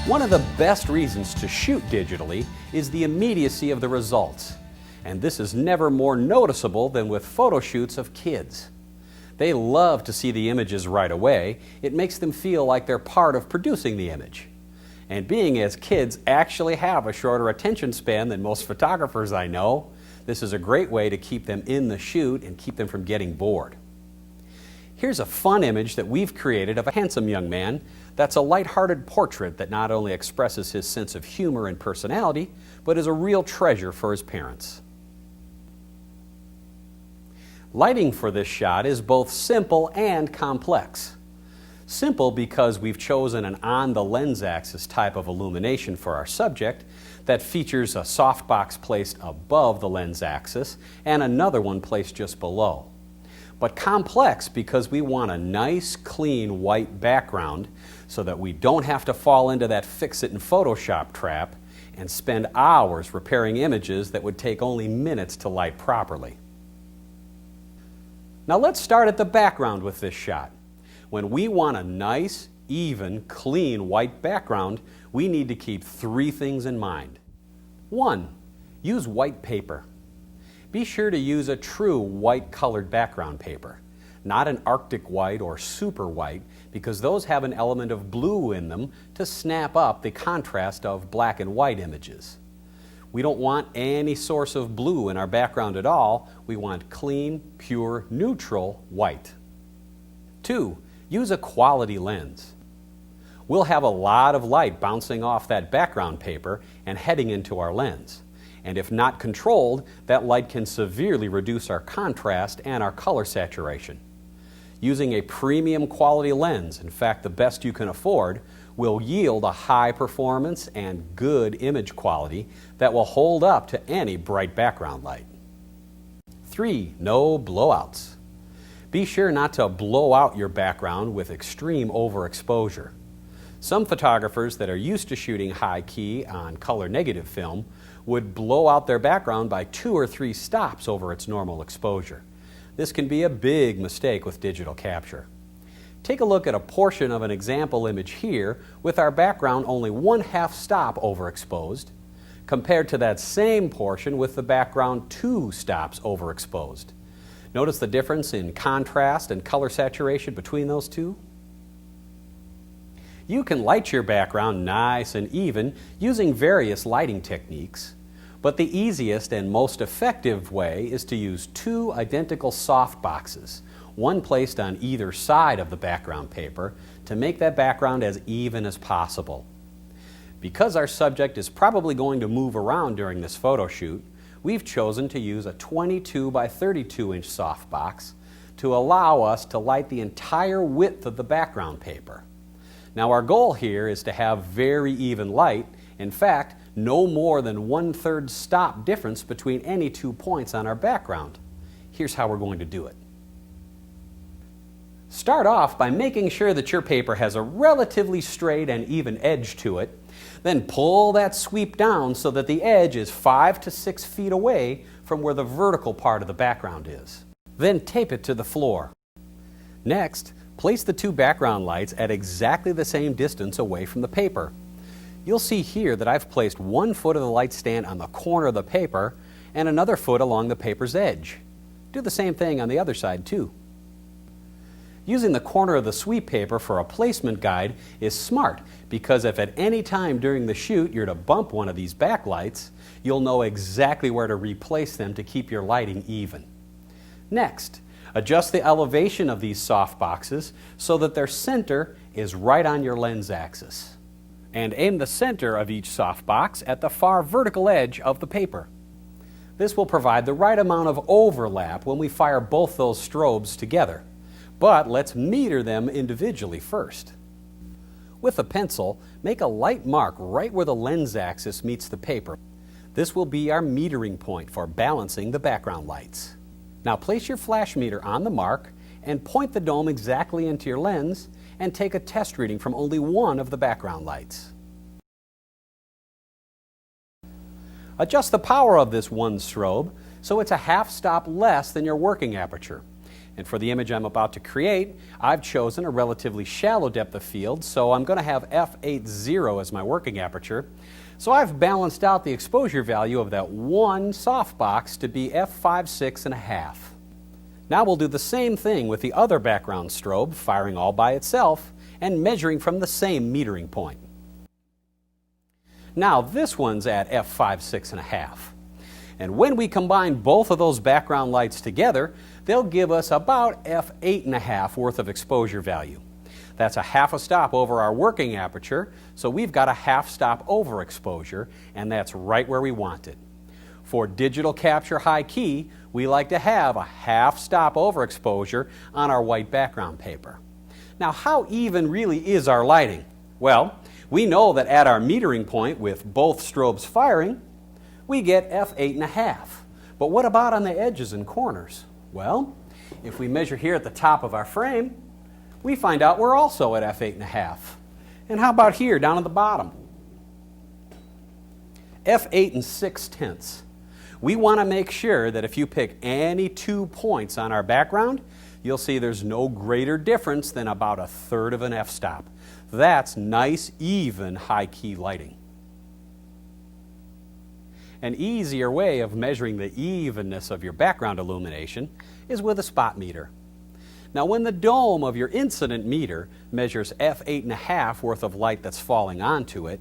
One of the best reasons to shoot digitally is the immediacy of the results. And this is never more noticeable than with photo shoots of kids. They love to see the images right away. It makes them feel like they're part of producing the image. And being as kids actually have a shorter attention span than most photographers I know, this is a great way to keep them in the shoot and keep them from getting bored. Here's a fun image that we've created of a handsome young man that's a light-hearted portrait that not only expresses his sense of humor and personality, but is a real treasure for his parents. Lighting for this shot is both simple and complex. Simple because we've chosen an on-the-lens axis type of illumination for our subject that features a softbox placed above the lens axis and another one placed just below. But complex because we want a nice, clean, white background so that we don't have to fall into that fix-it in Photoshop trap and spend hours repairing images that would take only minutes to light properly. Now let's start at the background with this shot. When we want a nice, even, clean white background, we need to keep three things in mind. 1. Use white paper. Be sure to use a true white colored background paper, not an Arctic white or super white, because those have an element of blue in them to snap up the contrast of black and white images. We don't want any source of blue in our background at all. We want clean, pure, neutral white. 2. Use a quality lens. We'll have a lot of light bouncing off that background paper and heading into our lens. And if not controlled, that light can severely reduce our contrast and our color saturation. Using a premium quality lens, in fact the best you can afford, will yield a high performance and good image quality that will hold up to any bright background light. 3. No blowouts. Be sure not to blow out your background with extreme overexposure. Some photographers that are used to shooting high key on color negative film would blow out their background by 2 or 3 stops over its normal exposure. This can be a big mistake with digital capture. Take a look at a portion of an example image here with our background only 1/2 stop overexposed, compared to that same portion with the background 2 stops overexposed. Notice the difference in contrast and color saturation between those two? You can light your background nice and even using various lighting techniques, but the easiest and most effective way is to use 2 identical soft boxes, one placed on either side of the background paper, to make that background as even as possible. Because our subject is probably going to move around during this photo shoot, we've chosen to use a 22 by 32 inch softbox to allow us to light the entire width of the background paper. Now our goal here is to have very even light, in fact, no more than 1/3 stop difference between any 2 points on our background. Here's how we're going to do it. Start off by making sure that your paper has a relatively straight and even edge to it. Then pull that sweep down so that the edge is 5 to 6 feet away from where the vertical part of the background is. Then tape it to the floor. Next, place the 2 background lights at exactly the same distance away from the paper. You'll see here that I've placed 1 foot of the light stand on the corner of the paper and another foot along the paper's edge. Do the same thing on the other side too. Using the corner of the sweep paper for a placement guide is smart because if at any time during the shoot you're to bump one of these backlights, you'll know exactly where to replace them to keep your lighting even. Next, adjust the elevation of these soft boxes so that their center is right on your lens axis. And aim the center of each softbox at the far vertical edge of the paper. This will provide the right amount of overlap when we fire both those strobes together. But let's meter them individually first. With a pencil, make a light mark right where the lens axis meets the paper. This will be our metering point for balancing the background lights. Now place your flash meter on the mark and point the dome exactly into your lens and take a test reading from only one of the background lights. Adjust the power of this one strobe so it's a half stop less than your working aperture. And for the image I'm about to create, I've chosen a relatively shallow depth of field, so I'm going to have f8.0 as my working aperture. So I've balanced out the exposure value of that one softbox to be f5.6.5. Now we'll do the same thing with the other background strobe, firing all by itself and measuring from the same metering point. Now this one's at f5.6.5. And when we combine both of those background lights together, they'll give us about f8.5 worth of exposure value. That's a half a stop over our working aperture, so we've got a half stop overexposure, and that's right where we want it. For digital capture high key, we like to have a half stop overexposure on our white background paper. Now, how even really is our lighting? Well, we know that at our metering point with both strobes firing, we get f8.5. But what about on the edges and corners? Well, if we measure here at the top of our frame, we find out we're also at f8.5. And how about here down at the bottom? f8.6. We want to make sure that if you pick any 2 points on our background, you'll see there's no greater difference than about 1/3 of an f-stop. That's nice, even, high-key lighting. An easier way of measuring the evenness of your background illumination is with a spot meter. Now, when the dome of your incident meter measures f8.5 worth of light that's falling onto it,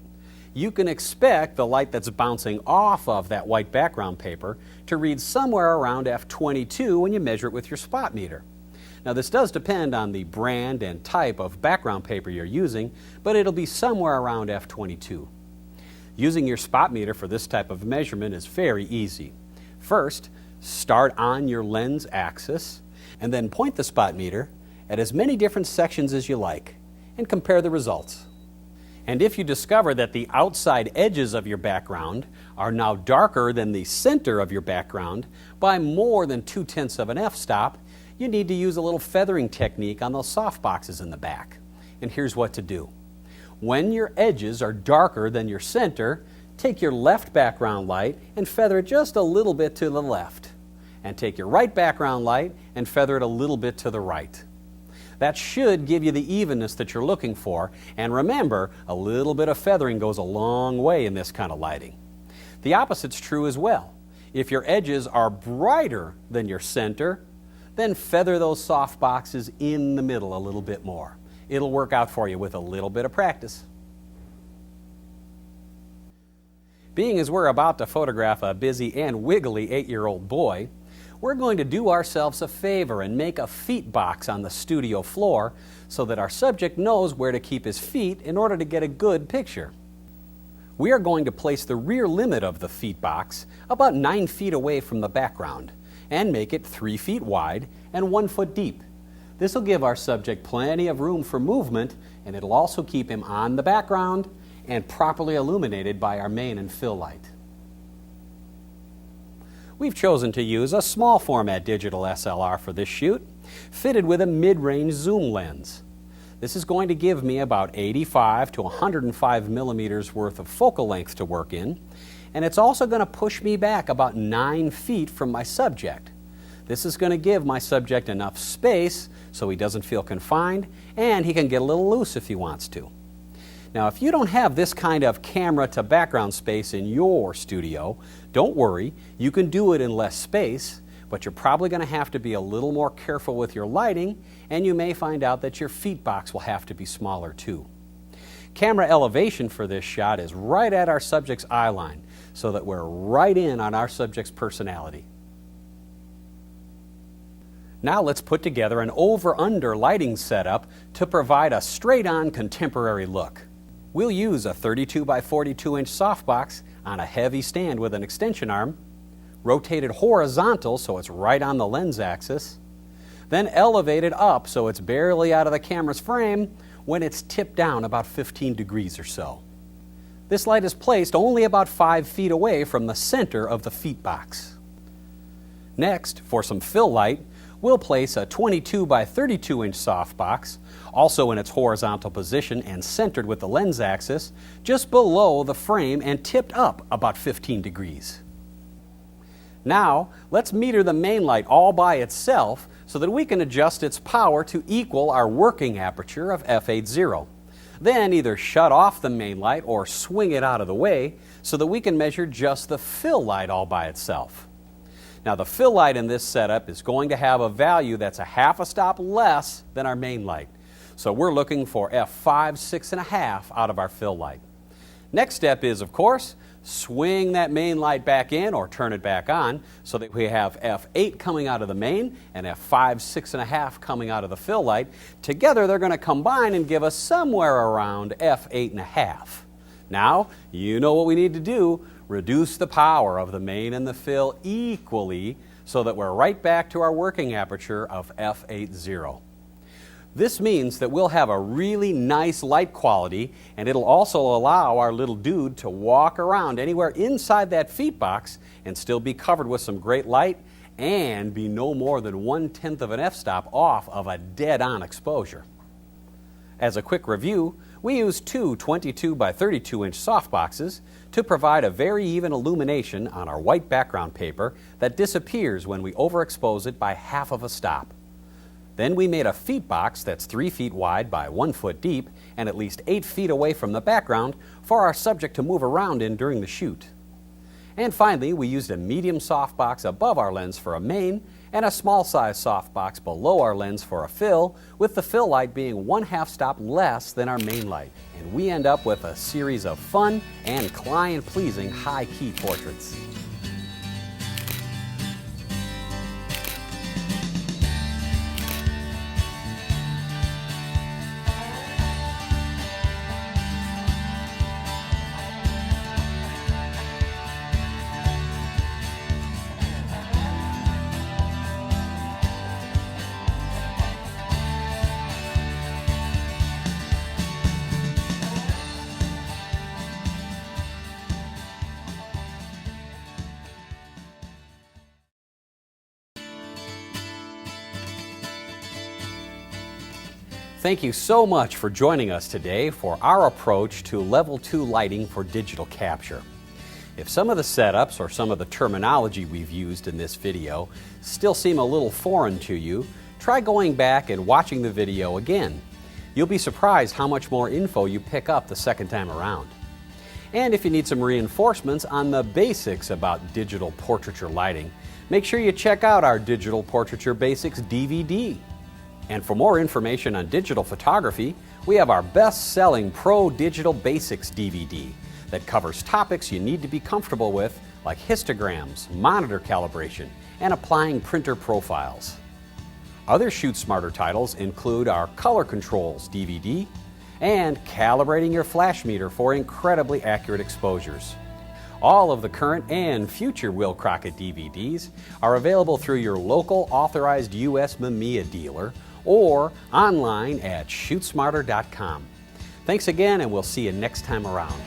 you can expect the light that's bouncing off of that white background paper to read somewhere around f22 when you measure it with your spot meter. Now, this does depend on the brand and type of background paper you're using, but it'll be somewhere around f22. Using your spot meter for this type of measurement is very easy. First, start on your lens axis and then point the spot meter at as many different sections as you like and compare the results. And if you discover that the outside edges of your background are now darker than the center of your background by more than 2/10 of an f-stop, you need to use a little feathering technique on those soft boxes in the back. And here's what to do. When your edges are darker than your center, take your left background light and feather it just a little bit to the left. And take your right background light and feather it a little bit to the right. That should give you the evenness that you're looking for. And remember, a little bit of feathering goes a long way in this kind of lighting. The opposite's true as well. If your edges are brighter than your center, then feather those soft boxes in the middle a little bit more. It'll work out for you with a little bit of practice. Being as we're about to photograph a busy and wiggly 8-year-old boy, we're going to do ourselves a favor and make a feet box on the studio floor so that our subject knows where to keep his feet in order to get a good picture. We are going to place the rear limit of the feet box about 9 feet away from the background and make it 3 feet wide and 1 foot deep. This will give our subject plenty of room for movement, and it'll also keep him on the background and properly illuminated by our main and fill light. We've chosen to use a small format digital SLR for this shoot, fitted with a mid-range zoom lens. This is going to give me about 85 to 105 millimeters worth of focal length to work in, and it's also going to push me back about 9 feet from my subject. This is going to give my subject enough space so he doesn't feel confined, and he can get a little loose if he wants to. Now, if you don't have this kind of camera to background space in your studio, don't worry, you can do it in less space, but you're probably going to have to be a little more careful with your lighting, and you may find out that your feet box will have to be smaller too. Camera elevation for this shot is right at our subject's eye line, so that we're right in on our subject's personality. Now let's put together an over-under lighting setup to provide a straight-on contemporary look. We'll use a 32 by 42 inch softbox on a heavy stand with an extension arm, rotated horizontal so it's right on the lens axis, then elevated up so it's barely out of the camera's frame when it's tipped down about 15 degrees or so. This light is placed only about 5 feet away from the center of the feet box. Next, for some fill light, we'll place a 22 by 32 inch softbox, also in its horizontal position and centered with the lens axis, just below the frame and tipped up about 15 degrees. Now, let's meter the main light all by itself so that we can adjust its power to equal our working aperture of f80. Then either shut off the main light or swing it out of the way so that we can measure just the fill light all by itself. Now, the fill light in this setup is going to have a value that's a half a stop less than our main light. So we're looking for f5, 6.5 out of our fill light. Next step is, of course, swing that main light back in or turn it back on so that we have f8 coming out of the main and f5, 6.5 coming out of the fill light. Together they're going to combine and give us somewhere around f8.5. Now, you know what we need to do. Reduce the power of the main and the fill equally so that we're right back to our working aperture of f80. This means that we'll have a really nice light quality, and it'll also allow our little dude to walk around anywhere inside that feet box and still be covered with some great light and be no more than 1/10 of an f-stop off of a dead-on exposure. As a quick review, we use two 22 by 32 inch softboxes to provide a very even illumination on our white background paper that disappears when we overexpose it by half of a stop. Then we made a feet box that's 3 feet wide by 1 foot deep and at least 8 feet away from the background for our subject to move around in during the shoot. And finally, we used a medium softbox above our lens for a main and a small size softbox below our lens for a fill, with the fill light being 1/2 stop less than our main light. And we end up with a series of fun and client-pleasing high-key portraits. Thank you so much for joining us today for our approach to Level 2 lighting for digital capture. If some of the setups or some of the terminology we've used in this video still seem a little foreign to you, try going back and watching the video again. You'll be surprised how much more info you pick up the second time around. And if you need some reinforcements on the basics about digital portraiture lighting, make sure you check out our Digital Portraiture Basics DVD. And for more information on digital photography, we have our best-selling Pro Digital Basics DVD that covers topics you need to be comfortable with, like histograms, monitor calibration, and applying printer profiles. Other Shoot Smarter titles include our Color Controls DVD and Calibrating Your Flash Meter for incredibly accurate exposures. All of the current and future Will Crockett DVDs are available through your local authorized U.S. Mamiya dealer or online at shootsmarter.com. Thanks again, and we'll see you next time around.